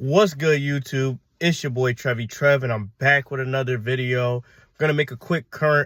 What's good, YouTube? It's your boy Trev, and I'm back with another video. I'm gonna make a quick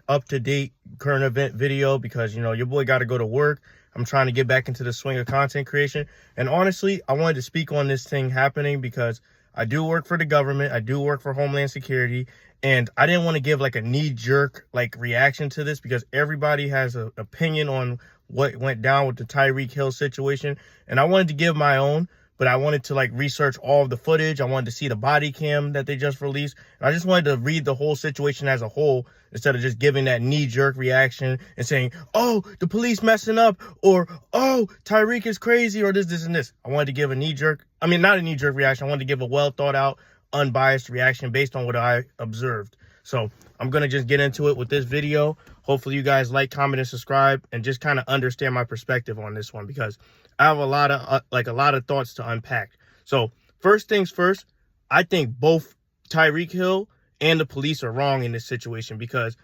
up-to-date current event video because your boy got to go to work. I'm trying to get back into the swing of content creation, and honestly, I wanted to speak on this thing happening because I do work for the government. I do work for Homeland Security, and I didn't want to give like a knee-jerk reaction to this because everybody has an opinion on what went down with the Tyreek Hill situation, and I wanted to give my own. But I wanted to research all of the footage. I wanted to see the body cam that they just released. And I just wanted to read the whole situation as a whole instead of just giving that knee-jerk reaction and saying, oh, the police messing up, or oh, Tyreek is crazy, or this, and this. I wanted to give a not a knee-jerk reaction. I wanted to give a well-thought-out, unbiased reaction based on what I observed. So I'm going to just get into it with this video. Hopefully you guys like, comment, and subscribe, and just kind of understand my perspective on this one because I have a lot of thoughts to unpack. So first things first, I think both Tyreek Hill and the police are wrong in this situation because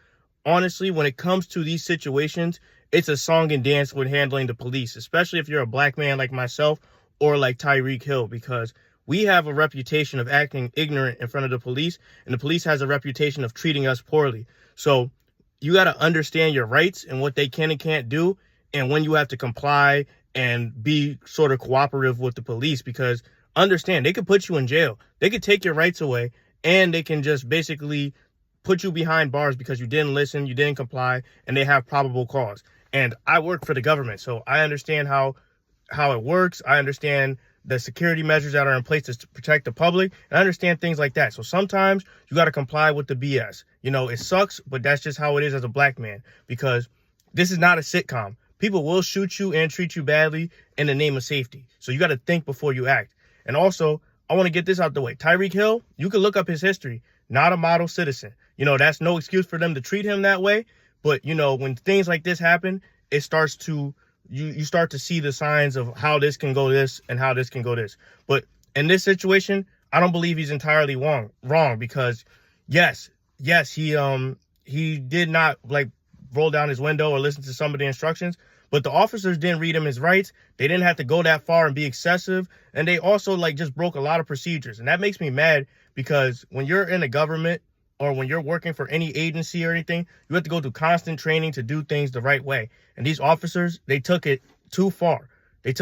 honestly, when it comes to these situations, it's a song and dance when handling the police, especially if you're a black man like myself or like Tyreek Hill, because we have a reputation of acting ignorant in front of the police, and the police has a reputation of treating us poorly. So you got to understand your rights and what they can and can't do, and when you have to comply and be sort of cooperative with the police, because understand, they could put you in jail. They could take your rights away, and they can just basically put you behind bars because you didn't listen, you didn't comply, and they have probable cause. And I work for the government, so I understand how it works. I understand the security measures that are in place to protect the public, and I understand things like that. So sometimes you got to comply with the BS. It sucks, but that's just how it is as a black man, because this is not a sitcom. People will shoot you and treat you badly in the name of safety. So you got to think before you act. And also, I want to get this out the way. Tyreek Hill, you can look up his history. Not a model citizen. That's no excuse for them to treat him that way. But, when things like this happen, it starts to, you start to see the signs of how this can go this and how this can go this. But in this situation, I don't believe he's entirely wrong because yes, he did not roll down his window or listen to some of the instructions, but the officers didn't read him his rights. They didn't have to go that far and be excessive. And they also just broke a lot of procedures. And that makes me mad because when you're in the government or when you're working for any agency or anything, you have to go through constant training to do things the right way. And these officers, they took it too far. They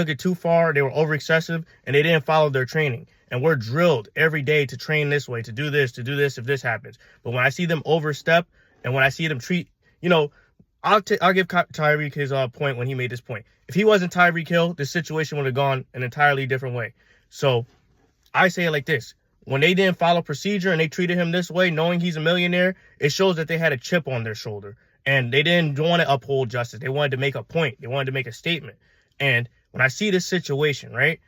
were over excessive, and they didn't follow their training. And we're drilled every day to train this way, to do this if this happens. But when I see them overstep and when I see them treat, I'll give Tyreek his point when he made this point. If he wasn't Tyreek Hill, this situation would have gone an entirely different way. So I say it like this. When they didn't follow procedure and they treated him this way, knowing he's a millionaire, it shows that they had a chip on their shoulder. And they didn't want to uphold justice. They wanted to make a point. They wanted to make a statement. And when I see this situation, right,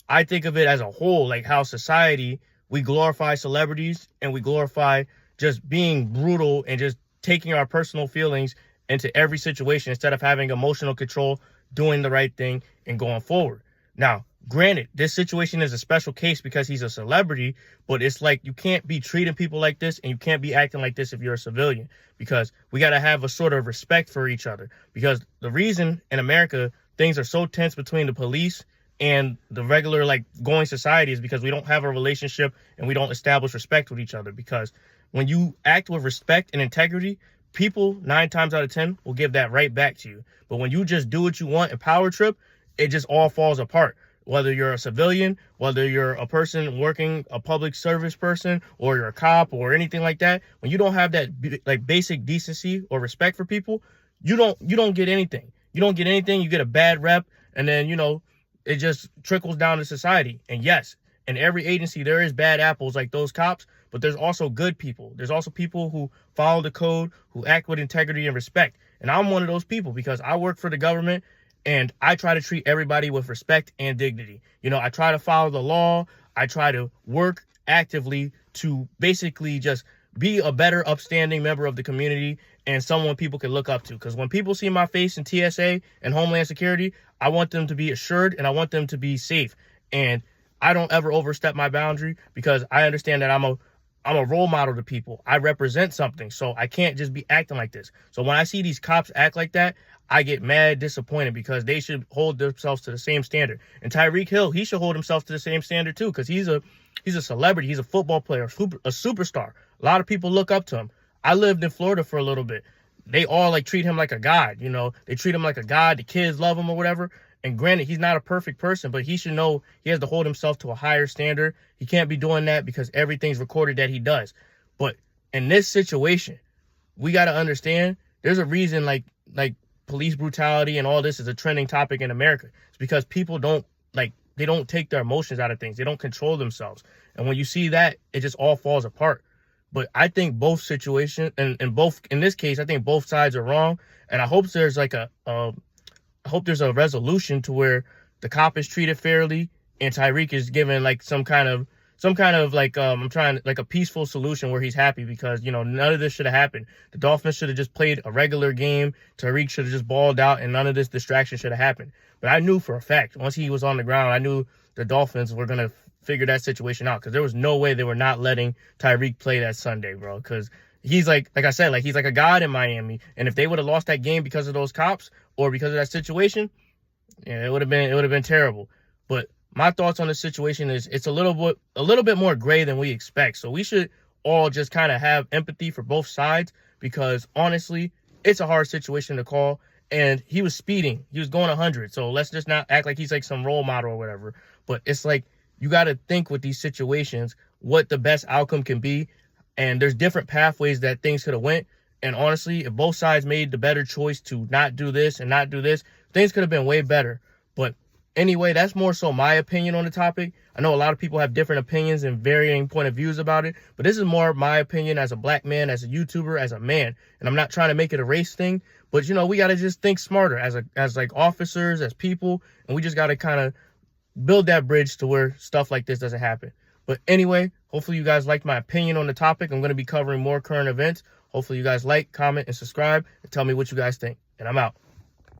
I think of it as a whole, like how society, we glorify celebrities and we glorify just being brutal and just taking our personal feelings into every situation instead of having emotional control, doing the right thing, and going forward. Now, granted, this situation is a special case because he's a celebrity, but it's like you can't be treating people like this and you can't be acting like this if you're a civilian, because we got to have a sort of respect for each other. Because the reason in America things are so tense between the police and the regular going society is because we don't have a relationship and we don't establish respect with each other. Because when you act with respect and integrity, people 9 times out of 10 will give that right back to you. But when you just do what you want and power trip, it just all falls apart. Whether you're a civilian, whether you're a person working, a public service person, or you're a cop or anything like that, when you don't have that basic decency or respect for people, you don't get anything. You don't get anything. You get a bad rep, and then it just trickles down to society. And yes, in every agency there is bad apples like those cops, but there's also good people. There's also people who follow the code, who act with integrity and respect. And I'm one of those people because I work for the government and I try to treat everybody with respect and dignity. I try to follow the law. I try to work actively to basically just be a better upstanding member of the community and someone people can look up to. Because when people see my face in TSA and Homeland Security, I want them to be assured and I want them to be safe. And I don't ever overstep my boundary because I understand that I'm I'm a role model to people. I represent something. So I can't just be acting like this. So when I see these cops act like that, I get mad disappointed because they should hold themselves to the same standard. And Tyreek Hill, he should hold himself to the same standard too, because he's a celebrity. He's a football player, a superstar. A lot of people look up to him. I lived in Florida for a little bit. They all like treat him like a god, you know. They treat him like a god. The kids love him or whatever. And granted, he's not a perfect person, but he should know he has to hold himself to a higher standard. He can't be doing that because everything's recorded that he does. But in this situation, we got to understand there's a reason like police brutality and all this is a trending topic in America. It's because people they don't take their emotions out of things. They don't control themselves. And when you see that, it just all falls apart. But I think both situations and in this case, I think both sides are wrong. And I hope there's like I hope there's a resolution to where the cop is treated fairly and Tyreek is given like some kind of like a peaceful solution where he's happy, because you know none of this should have happened. The Dolphins should have just played a regular game. Tyreek should have just balled out, and none of this distraction should have happened. But I knew for a fact once he was on the ground, I knew the Dolphins were gonna figure that situation out, because there was no way they were not letting Tyreek play that Sunday, bro. Because he's like I said, like he's like a god in Miami, and if they would have lost that game because of those cops or because of that situation, yeah, it would have been terrible. But my thoughts on the situation is it's a little bit more gray than we expect. So we should all just kind of have empathy for both sides, because honestly, it's a hard situation to call. And he was speeding. He was going 100. So let's just not act like he's like some role model or whatever. But it's like you got to think with these situations what the best outcome can be. And there's different pathways that things could have went. And honestly, if both sides made the better choice to not do this and not do this, things could have been way better. But anyway, that's more so my opinion on the topic. I know a lot of people have different opinions and varying point of views about it, but this is more my opinion as a black man, as a YouTuber, as a man. And I'm not trying to make it a race thing, but you know, we got to just think smarter as like officers, as people, and we just got to kind of build that bridge to where stuff like this doesn't happen. But anyway, hopefully you guys liked my opinion on the topic. I'm going to be covering more current events. Hopefully you guys like, comment, and subscribe, and tell me what you guys think. And I'm out.